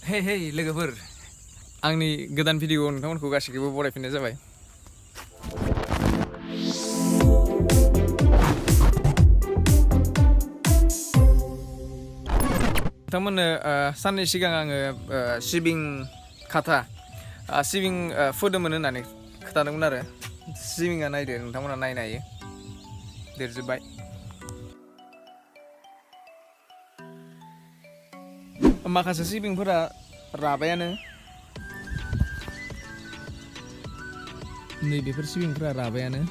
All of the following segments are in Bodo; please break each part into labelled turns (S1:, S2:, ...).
S1: हे लोगोफोर आंनि गोदान भिडिअ नोंथांमोनखौ गासिखौबो बरायफिननाय जाबाय। नोंथांमोननो साननै सिगां आङो सिबिं खाथा सिबिं फोदोंमोन होननानै खोथादोंमोन आरो सिबिङा नायदो नोंथांमोना नायनो हायो देरजोब्बाय। माखासे सिबिंफोरा राबायानो नै बेफोर सिबिंफोरा राबायानो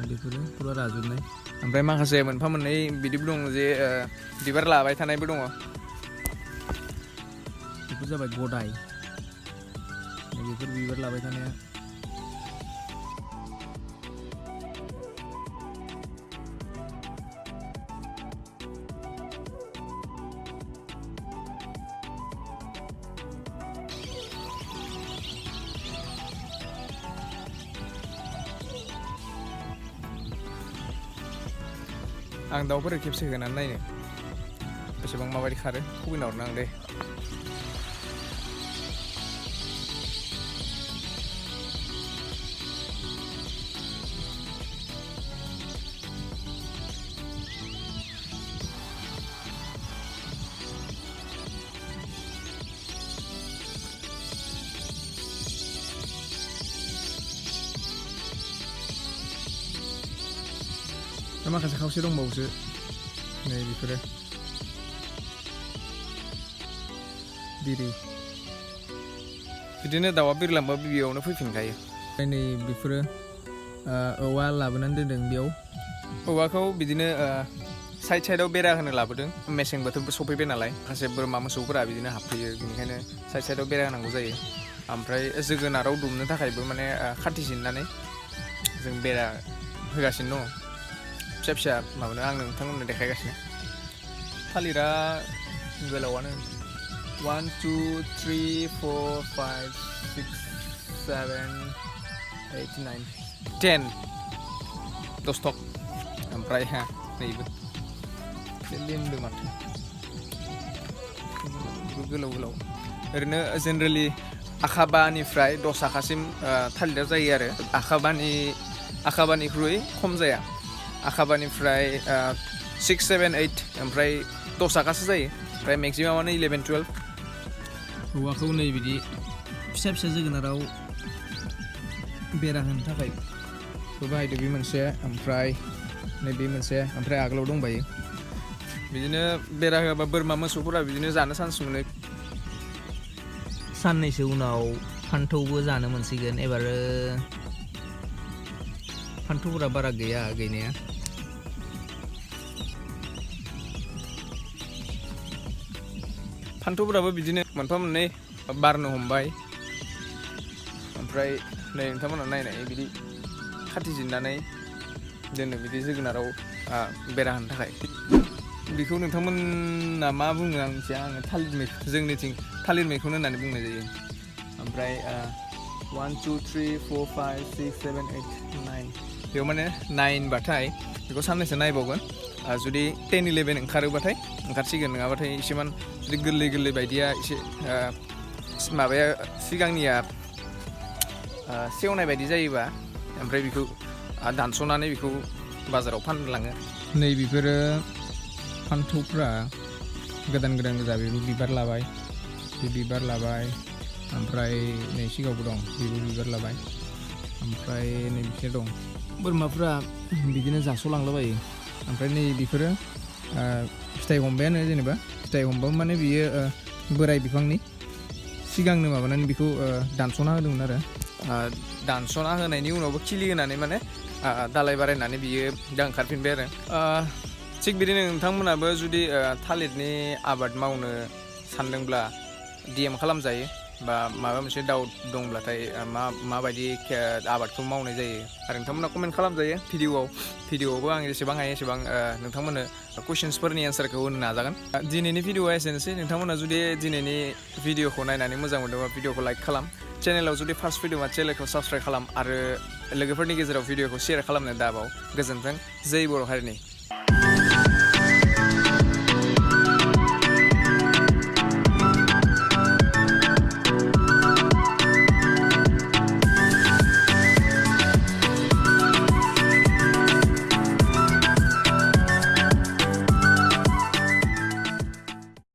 S1: बेफोरो पुरा राजोबनाय ओमफ्राय माखासे मोनफा मोननै बिदिबो दं जे बिबार लाबाय थानायबो दङ। बेफोर जाबाय गदाय बेफोर बिबार लाबाय थानाया आं दाउफोर खेबसे होनानै नायनो बेसेबां माबायदि खारो खुबैना हरनो आं दे। माखासे खावसे दंबावोसो नै बेफोरो बिदिनो दाउआ बिरलांबा बेयावनो फैफिनखायो। नै बेफोरो औवा लाबोनानै दोनदों बेयाव औवाखौ बिदिनो साइडआव बेरा होनो लाबोदों। मेसें बोथोरबो सफैबाय नालाय माखासे बोरमा मोसौफोरा बिदिनो हाबफैयो बेनिखायनो साइडआव बेरा होनांगौ जायो। ओमफ्राय जोगोनाराव दुमनो थाखायबो माने खाथि जिरनानै जों बेरा होगासिनो दङ। फिसा फिसा माबानो आं नोंथांमोननो देखायगासिनो थालिरा गोलावानो 1 2 3 4 5 6 7 8 9 10 10 ओमफ्राय नैबो लेमदो माथो गोलाव ओरैनो जेनेरेलि आखाबानिफ्राय 10 आखासिम थालिरा जायो आरो आखाबानिख्रुइ खम जाया। आखाबानिफ्राय 6 7 8 ओमफ्राय 10 आखासो जायो ओमफ्राय मेक्सिमामानो 11 12। औवाखौ नै बिदि फिसा फिसा जोगोनाराव बेरा होनो थाखाय बाहायदो बे मोनसे ओमफ्राय नैबे मोनसे ओमफ्राय आगोलाव दंबायो। बिदिनो बेरा होआबा बोरमा मोसौफोरा बिदिनो जानो चान्स मोनो।
S2: साननैसो उनाव फान्थावबो जानो मोनसिगोन। एबार फान्थावफोरा बारा गैया गैनाया।
S1: फान्थावफोराबो बिदिनो मोनफा मोननै बारनो हमबाय ओमफ्राय नै नोंथांमोना नायनाय बिदि खाथि जिरनानै दोनो बिदि जोगोनाराव बेरा होनो थाखाय। बेखौ नोंथांमोना मा बुङो आं मिथिया। आङो थालिर मैखुन जोंनिथिं थालिर मैखुन होननानै बुंनाय जायो। ओमफ्राय 1 2 3 4 5 6 7 8 9 बेयाव माने 9 बाथाय बेखौ साननैसो नायबावगोन। जुदि 10 11 ओंखारोबाथाय ओंखारसिगोन नङाबाथाय एसेमान जुदि गोरलै बायदिया एसे माबाया सिगांनिया सेवनाय बायदि जायोबा ओमफ्राय बेखौ दानस'नानै बेखौ बाजाराव फानलाङो। नै बेफोरो फान्थावफ्रा गोदान गोजा बेबो बिबार लाबाय ओमफ्राय नै सिगाङावबो दं बेबो बिबार लाबाय ओमफ्राय नै बिसोर दं। बोरमाफ्रा बिदिनो जास'लांलाबायो। ओमफ्राय नै बेफोरो फिथाइ हमबायानो जेनेबा फिथाइ हमबाबो माने बियो बोराय बिफांनि सिगांनो माबानानै बेखौ दानस'ना होदोंमोन आरो दानस'ना होनायनि उनावबो खिलि होनानै माने दालाय बारायनानै बियो दा ओंखारफिनबाय आरो थिग बिदिनो नोंथांमोनाबो जुदि थालिरनि आबाद मावनो सानदोंब्ला DM खालामजायो बा माबा मोनसे डाउट दंब्लाथाय माबायदि आबादखौ मावनाय जायो आरो नोंथांमोना कमेन्ट खालामजायो। भिडिअआवबो आं जेसेबां हायो एसेबां नोंथांमोननो कुइसन्सफोरनि एन्सारखौ होनो नाजागोन। दिनैनि भिडिअआ एसेनोसै। नोंथांमोना जुदि दिनैनि भिडिअखौ नायनानै मोजां मोनदोंबा भिडिअखौ लाइक खालाम। चेनेलाव जुदि फार्स्ट फैदोंबा चेनेलखौ साबस्क्राइब खालाम आरो लोगोफोरनि गेजेराव भिडिअखौ शेयार खालामनो दाबाव। गोजोन्थों। जै बर' हारिनि।